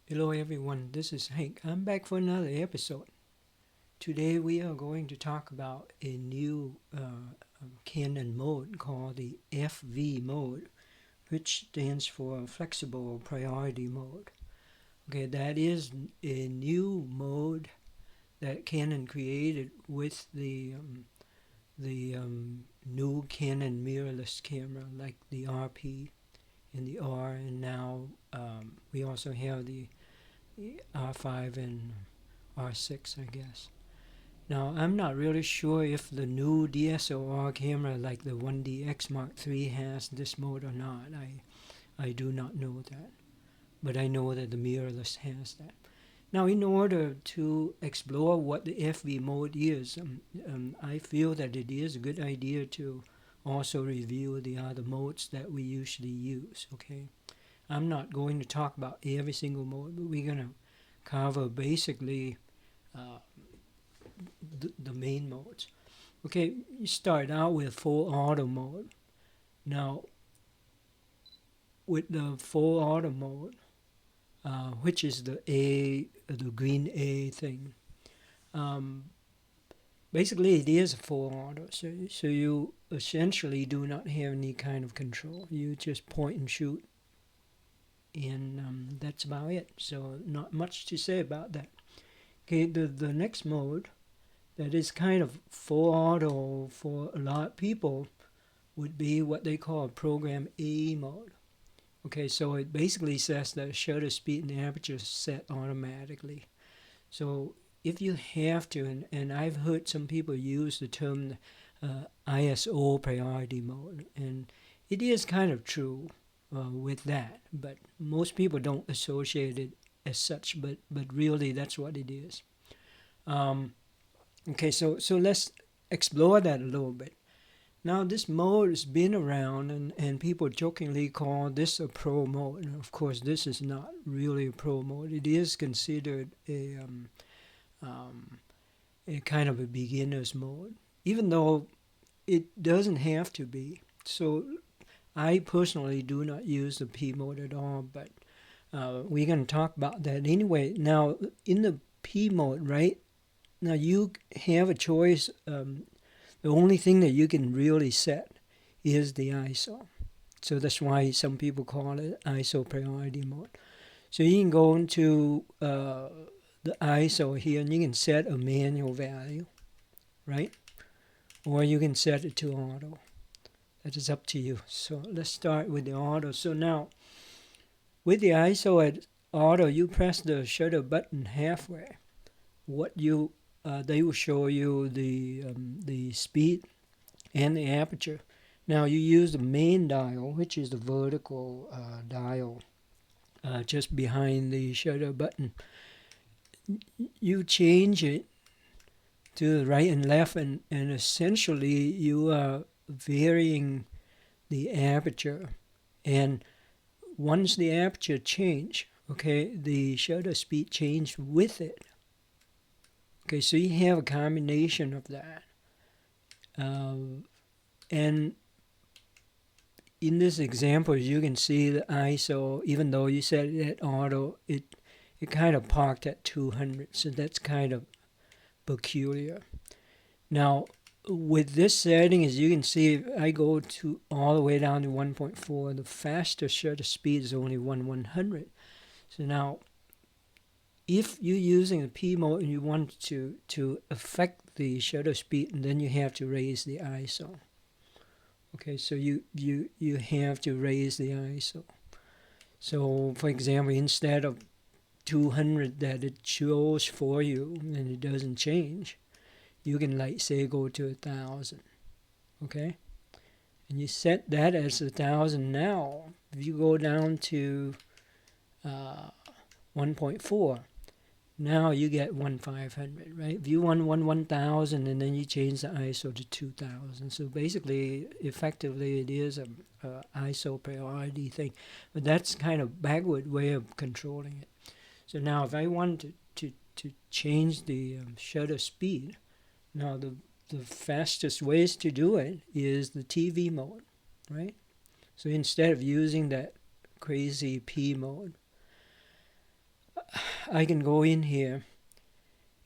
Hello everyone, this is Hank. I'm back for another episode. Today we are going to talk about a new Canon mode called the FV mode, which stands for Flexible Priority Mode. Okay, that is a new mode that Canon created with the new Canon mirrorless camera, like the RP and the R, and now we also have the R5 and R6, I guess. Now, I'm not really sure if the new DSLR camera like the 1DX Mark III has this mode or not. I do not know that. But I know that the mirrorless has that. Now, in order to explore what the FV mode is, I feel that it is a good idea to also review the other modes that we usually use, okay? I'm not going to talk about every single mode, but we're going to cover basically uh, the main modes. Okay, you start out with full auto mode. Now, with the full auto mode, which is the green A thing, um, basically it is a full auto. So you essentially do not have any kind of control. You just point and shoot, and that's about it. So not much to say about that. Okay, the next mode that is kind of full auto for a lot of people would be what they call program A mode. Okay, so it basically says that shutter speed and aperture is set automatically. So if you have to, and I've heard some people use the term ISO priority mode, and it is kind of true with that, but most people don't associate it as such, but really that's what it is. Um, okay, so let's explore that a little bit. Now, this mode has been around, and people jokingly call this a pro mode. And of course, this is not really a pro mode. It is considered um, a kind of a beginner's mode, even though it doesn't have to be. So, I personally do not use the P mode at all, but we're going to talk about that anyway. Now, in the P mode, right? Now, you have a choice. The only thing that you can really set is the ISO. So that's why some people call it ISO priority mode. So you can go into the ISO here and you can set a manual value, right? Or you can set it to auto. That is up to you. So let's start with the auto. So now, with the ISO at auto, you press the shutter button halfway. They will show you the speed and the aperture. Now you use the main dial, which is the vertical dial just behind the shutter button. You change it to the right and left, and essentially you are varying the aperture. And once the aperture change, okay, the shutter speed changed with it. Okay, so you have a combination of that. And in this example, you can see the ISO, even though you set it at auto, it kind of parked at 200. So that's kind of peculiar. Now, with this setting, as you can see, if I go to all the way down to 1.4, the fastest shutter speed is only 1/100. So now, if you're using the P mode and you want to affect the shutter speed, and then you have to raise the ISO. Okay, so you have to raise the ISO. So, for example, instead of 200 that it shows for you and it doesn't change, you can, like, say, go to 1,000. Okay, and you set that as 1,000. Now, if you go down to 1.4, now you get 1,500, right? If you want 1,000 and then you change the ISO to 2,000. So basically, effectively, it is a ISO priority thing. But that's kind of backward way of controlling it. So now if I want to change the shutter speed, now the fastest ways to do it is the TV mode, right? So instead of using that crazy P mode, I can go in here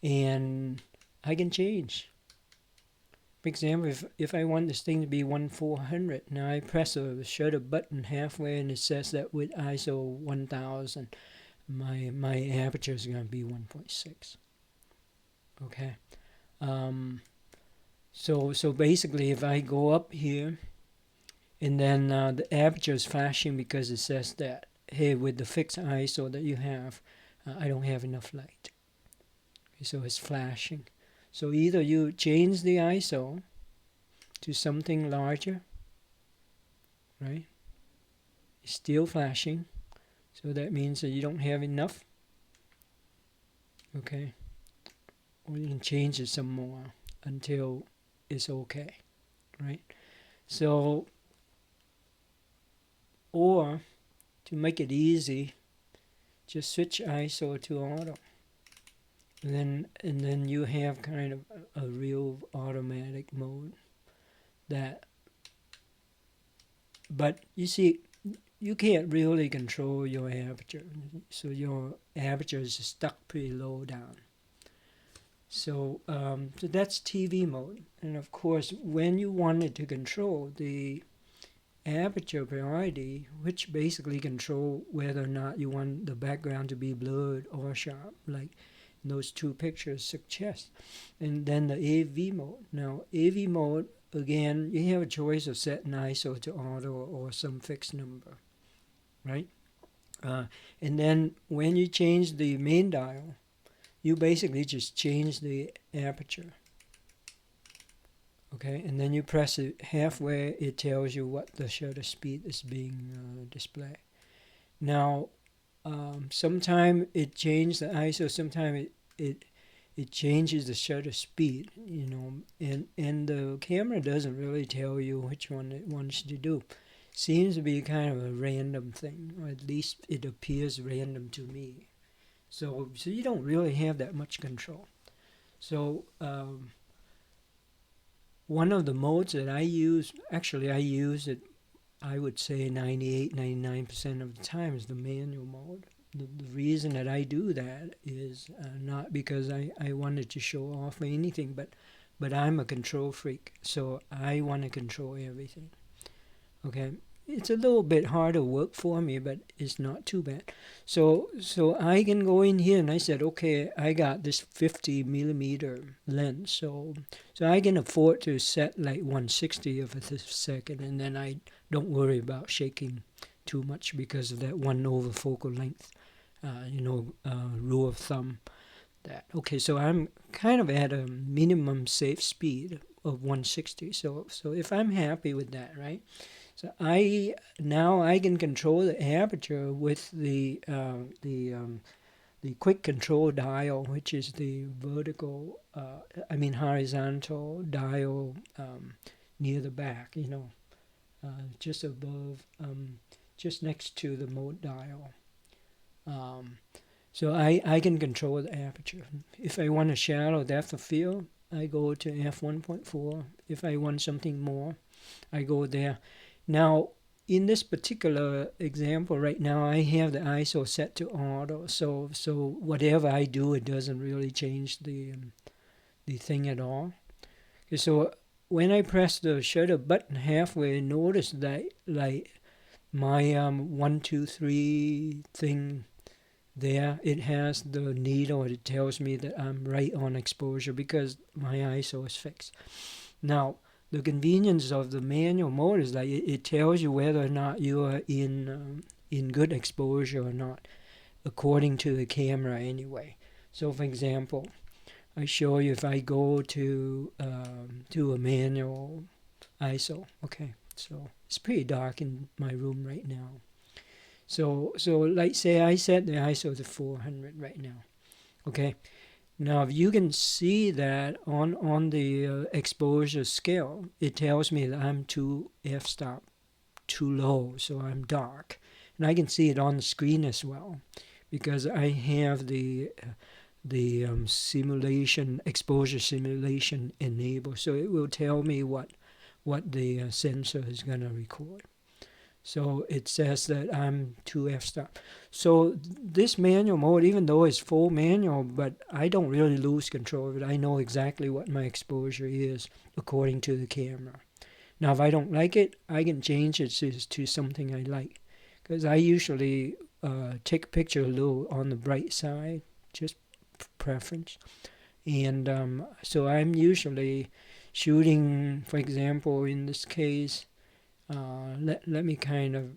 and I can change. For example, if I want this thing to be 1/400, now I press the shutter button halfway and it says that with ISO 1000, my aperture is going to be 1.6. Okay. So basically, if I go up here, and then the aperture is flashing because it says that, hey, with the fixed ISO that you have, I don't have enough light. Okay, so it's flashing. So either you change the ISO to something larger, right? It's still flashing, so that means that you don't have enough. Okay. Or you can change it some more until it's okay, right? So, or to make it easy, just switch ISO to auto. And then you have kind of a real automatic mode that, but you see, you can't really control your aperture, so your aperture is stuck pretty low down. So that's TV mode. And of course, when you wanted to control the aperture priority, which basically control whether or not you want the background to be blurred or sharp, like those two pictures suggest. And then the AV mode. Now, AV mode, again, you have a choice of setting ISO to auto or some fixed number, right? And then when you change the main dial, you basically just change the aperture. Okay, and then you press it halfway, it tells you what the shutter speed is being displayed. Now, sometime it changes the ISO, sometime it changes the shutter speed, and the camera doesn't really tell you which one it wants to do. Seems to be kind of a random thing, or at least it appears random to me. So you don't really have that much control. So one of the modes that I use, actually I use it, I would say 98, 99% of the time, is the manual mode. The reason that I do that is not because I wanted to show off or anything, but I'm a control freak, so I want to control everything. Okay, it's a little bit harder work for me, but it's not too bad. So I can go in here and I said, okay, I got this 50 millimeter lens, so I can afford to set like 1/60 of a second, and then I don't worry about shaking too much because of that 1 over focal length, rule of thumb. That okay, so I'm kind of at a minimum safe speed of 1/60. So if I'm happy with that, right? So I can control the aperture with the quick control dial, which is the horizontal dial near the back, just above, just next to the mode dial. So I can control the aperture. If I want a shallow depth of field, I go to f1.4. If I want something more, I go there. Now, in this particular example right now, I have the ISO set to auto, so whatever I do, it doesn't really change the thing at all. Okay, so when I press the shutter button halfway, notice that like my 1, 2, 3 thing there, it has the needle. It tells me that I'm right on exposure because my ISO is fixed. Now, the convenience of the manual mode is that it tells you whether or not you are in good exposure or not, according to the camera anyway. So, for example, I show you if I go to a manual ISO. Okay, so it's pretty dark in my room right now. So like say I set the ISO to 400 right now. Okay. Now, if you can see that on the exposure scale, it tells me that I'm too f-stop too low, so I'm dark. And I can see it on the screen as well because I have the simulation, exposure simulation enabled. So it will tell me what the sensor is going to record. So it says that I'm to f-stop. So this manual mode, even though it's full manual, but I don't really lose control of it. I know exactly what my exposure is according to the camera. Now, if I don't like it, I can change it to something I like. Because I usually take a picture a little on the bright side, just preference. And so I'm usually shooting, for example, in this case, let me kind of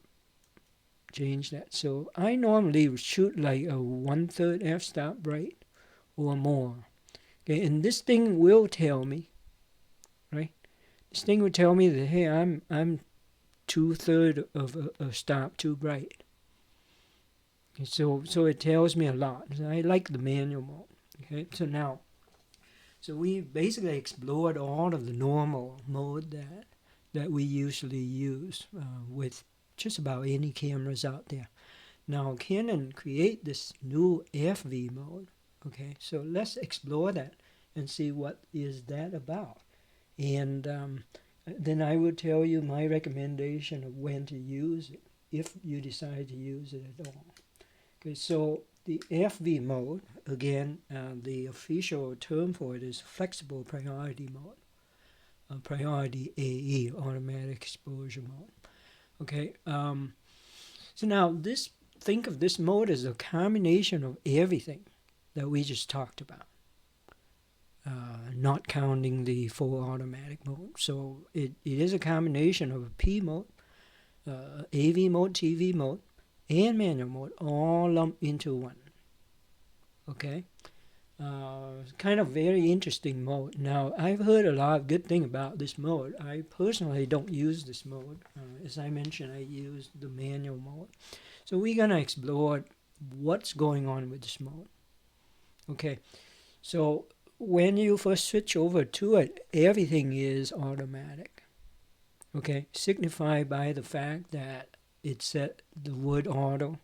change that. So I normally shoot like a 1/3 f-stop bright or more. Okay, and this thing will tell me, right? This thing will tell me that hey, I'm 2/3 of a stop too bright. Okay, so it tells me a lot. I like the manual mode. Okay, so we basically explored all of the normal mode that we usually use with just about any cameras out there. Now Canon create this new FV mode. Okay, so let's explore that and see what is that about. And then I will tell you my recommendation of when to use it, if you decide to use it at all. Okay, so the FV mode, again, the official term for it is flexible priority mode, priority AE, automatic exposure mode. Okay, so now think of this mode as a combination of everything that we just talked about, not counting the full automatic mode. So it is a combination of a P mode, AV mode, TV mode, and manual mode, all lumped into one. Okay, kind of very interesting mode. Now, I've heard a lot of good thing about this mode. I personally don't use this mode. As I mentioned, I use the manual mode. So we're gonna explore what's going on with this mode. Okay, so when you first switch over to it, everything is automatic. Okay, signified by the fact that it's set the word auto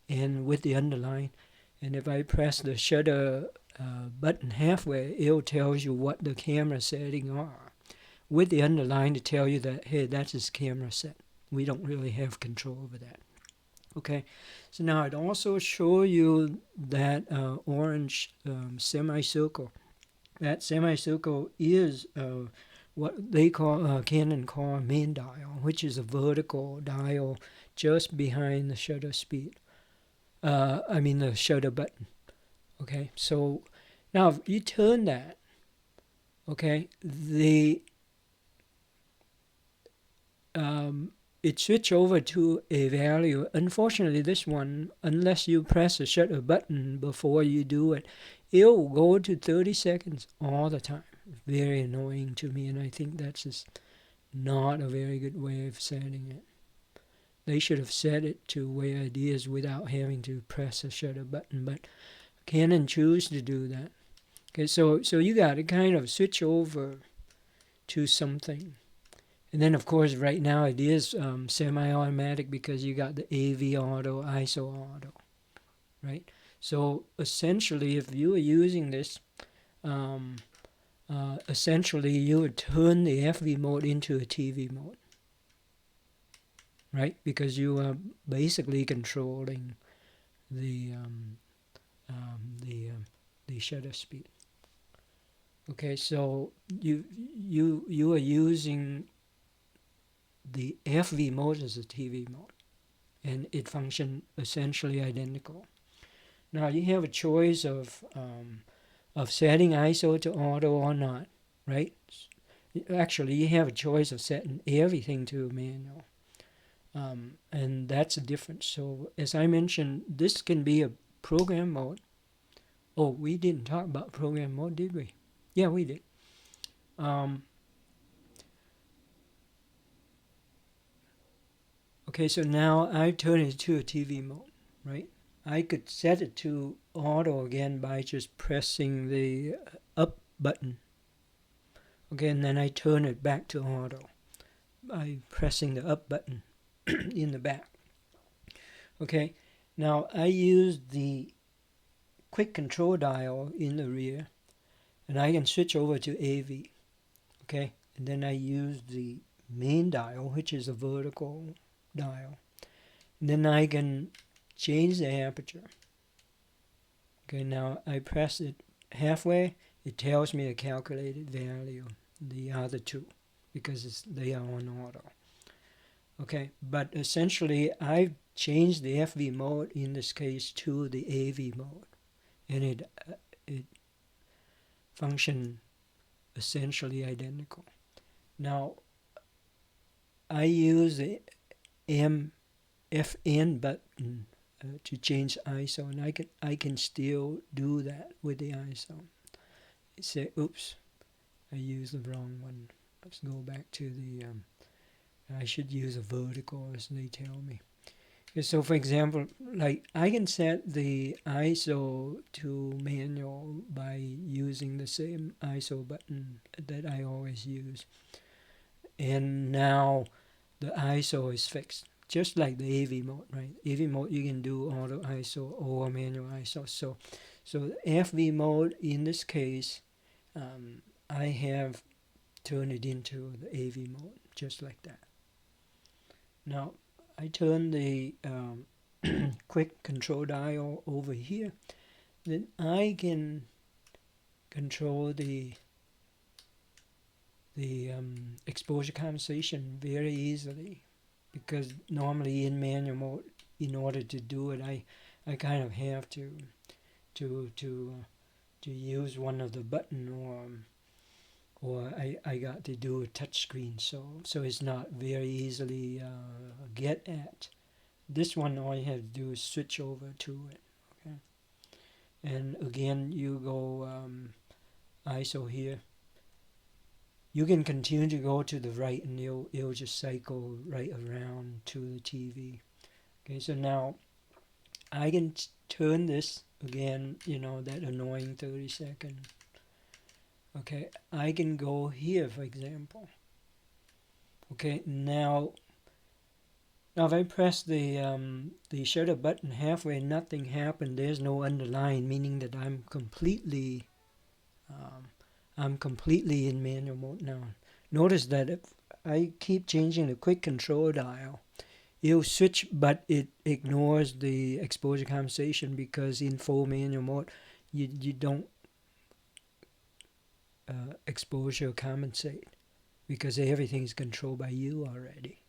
and with the underline. And if I press the shutter button halfway, it'll tell you what the camera settings are. With the underline to tell you that, hey, that's his camera set. We don't really have control over that. Okay, so now I'd also show you that orange semicircle. That semicircle is what they call, Canon call main dial, which is a vertical dial just behind the shutter speed. The shutter button. Okay, so now if you turn that, okay, it switch over to a value. Unfortunately, this one, unless you press the shutter button before you do it, it'll go to 30 seconds all the time. Very annoying to me, and I think that's just not a very good way of setting it. They should have set it to where it is without having to press a shutter button, but Canon choose to do that. Okay, so you got to kind of switch over to something. And then, of course, right now it is semi-automatic because you got the AV auto, ISO auto, right? So essentially, if you are using this, essentially you would turn the FV mode into a TV mode, right? Because you are basically controlling the shutter speed. Okay, so you are using the FV mode as a TV mode, and it functions essentially identical. Now you have a choice of setting ISO to auto or not, right? Actually, you have a choice of setting everything to manual, and that's a difference. So as I mentioned, this can be a program mode. Oh, we didn't talk about program mode, did we? Yeah, we did. Okay, so now I turn it to a TV mode, right? I could set it to auto again by just pressing the up button. Okay, and then I turn it back to auto by pressing the up button in the back. Okay, now I use the quick control dial in the rear, and I can switch over to AV. Okay, and then I use the main dial, which is a vertical dial. And then I can change the aperture. Okay, now I press it halfway, it tells me a calculated value, the other two, because they are on auto. Okay, but essentially I've changed the FV mode in this case to the AV mode, and it functions essentially identical. Now I use the FN button to change ISO, and I can still do that with the ISO. Say, oops, I used the wrong one. Let's go back to the. I should use a vertical as they tell me. So, for example, like I can set the ISO to manual by using the same ISO button that I always use, and now the ISO is fixed. Just like the AV mode, right? AV mode you can do auto ISO or manual ISO. So the FV mode in this case, I have turned it into the AV mode, just like that. Now I turn the quick control dial over here. Then I can control the exposure compensation very easily, because normally in manual mode, in order to do it, I kind of have to use one of the button, or I got to do a touch screen, so it's not very easily get at. This one, all you have to do is switch over to it. Okay, and again you go ISO here. You can continue to go to the right, and it'll just cycle right around to the TV. Okay, so now I can turn this again, that annoying 30-second. Okay, I can go here, for example. Okay, now if I press the shutter button halfway, nothing happened. There's no underline, meaning that I'm completely in manual mode now. Notice that if I keep changing the quick control dial, it'll switch, but it ignores the exposure compensation, because in full manual mode, you don't exposure compensate, because everything is controlled by you already.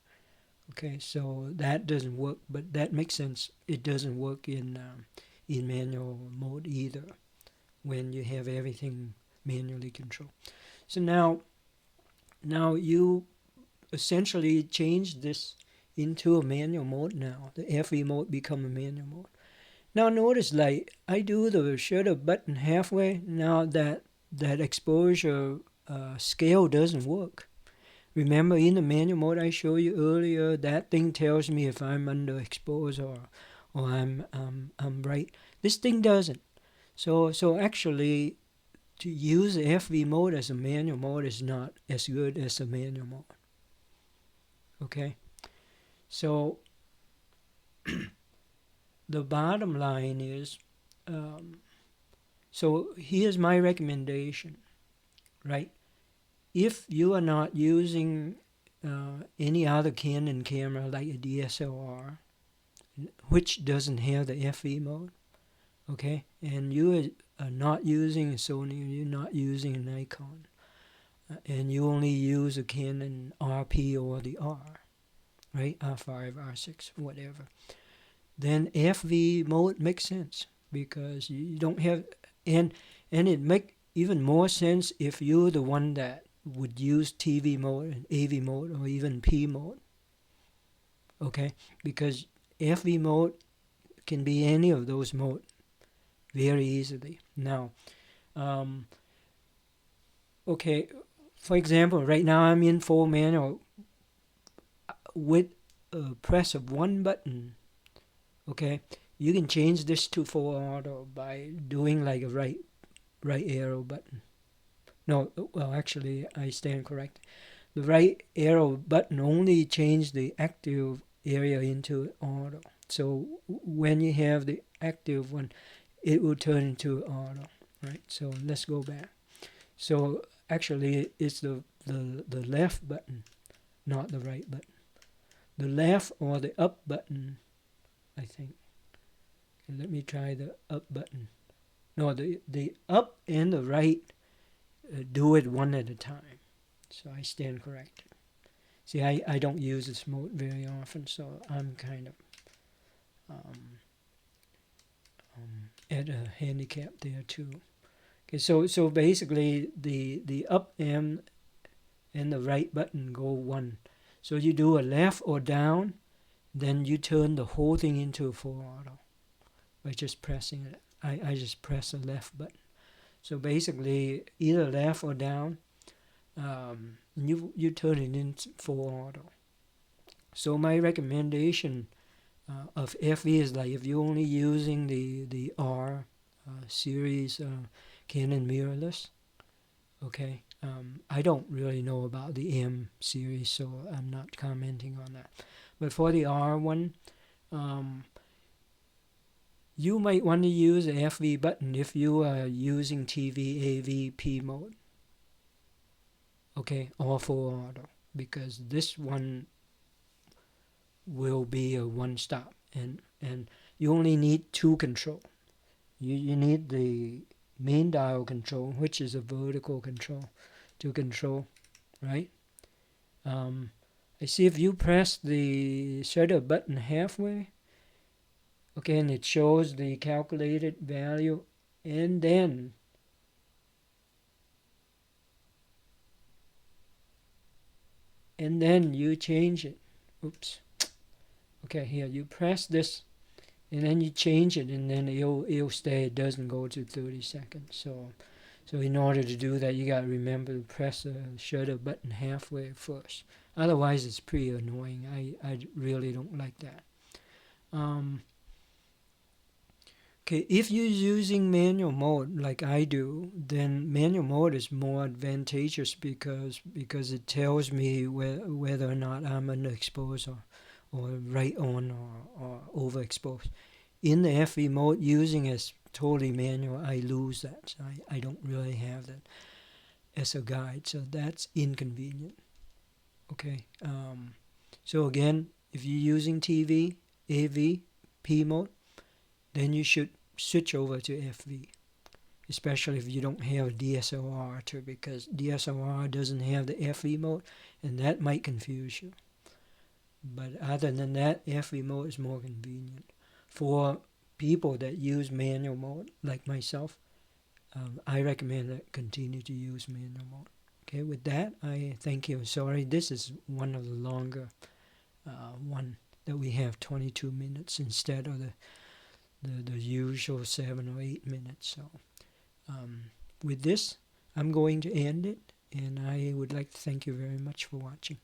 Okay, so that doesn't work, but that makes sense. It doesn't work in manual mode either, when you have everything manually controlled. So now you essentially change this into a manual mode now. The FV mode become a manual mode. Now notice, like, I do the shutter button halfway. Now that exposure scale doesn't work. Remember, in the manual mode I showed you earlier, that thing tells me if I'm underexposed or I'm bright. This thing doesn't. So actually, to use the FV mode as a manual mode is not as good as a manual mode. Okay, so the bottom line is, so here's my recommendation, right? If you are not using any other Canon camera like a DSLR, which doesn't have the FV mode, okay, and you are not using a Sony, you're not using a Nikon, and you only use a Canon RP or the R, right, R5, R6, whatever, then FV mode makes sense, because you don't have, and it make even more sense if you're the one that would use TV mode and AV mode or even P mode, okay, because FV mode can be any of those modes very easily. Now, okay, for example, right now I'm in full manual. With a press of one button, okay, you can change this to full auto by doing like a right arrow button. No, well, actually, I stand correct. The right arrow button only changes the active area into auto. So when you have the active one, it will turn into auto, right? So let's go back. So actually, it's the left button, not the right button. the left or the up button, I think. And let me try the up button. No, the up and the right, do it one at a time. So I stand corrected. See, I don't use this mode very often, so I'm kind of at a handicap there too. Okay, so basically the up and the right button go one. So you do a left or down, then you turn the whole thing into a full auto by just pressing it. I just press the left button. So basically either left or down, you turn it into full auto. So my recommendation of FE is like if you're only using the R series Canon mirrorless, okay. I don't really know about the M series, so I'm not commenting on that. But for the R one, you might want to use the FV button if you are using TV AVP mode, okay, or full auto, because this one will be a one-stop, and you only need two control. You need the main dial control, which is a vertical control, to control, right? I see if you press the shutter button halfway, okay, and it shows the calculated value, and then you change it. Oops. Okay, here you press this, and then you change it, and then it'll stay. It doesn't go to 30 seconds. So in order to do that, you got to remember to press the shutter button halfway first. Otherwise, it's pretty annoying. I really don't like that. Okay, if you're using manual mode like I do, then manual mode is more advantageous because it tells me whether or not I'm underexposed or right on or overexposed. In the FE mode, using as totally manual, I lose that. So I don't really have that as a guide, so that's inconvenient. Okay, so again, if you're using TV, AV, P mode, then you should switch over to FV, especially if you don't have a DSLR too, because DSLR doesn't have the FV mode, and that might confuse you. But other than that, FV mode is more convenient. For people that use manual mode, like myself, I recommend that continue to use manual mode. Okay, with that, I thank you. Sorry, this is one of the longer one that we have 22 minutes instead of the usual 7 or 8 minutes. So with this, I'm going to end it, and I would like to thank you very much for watching.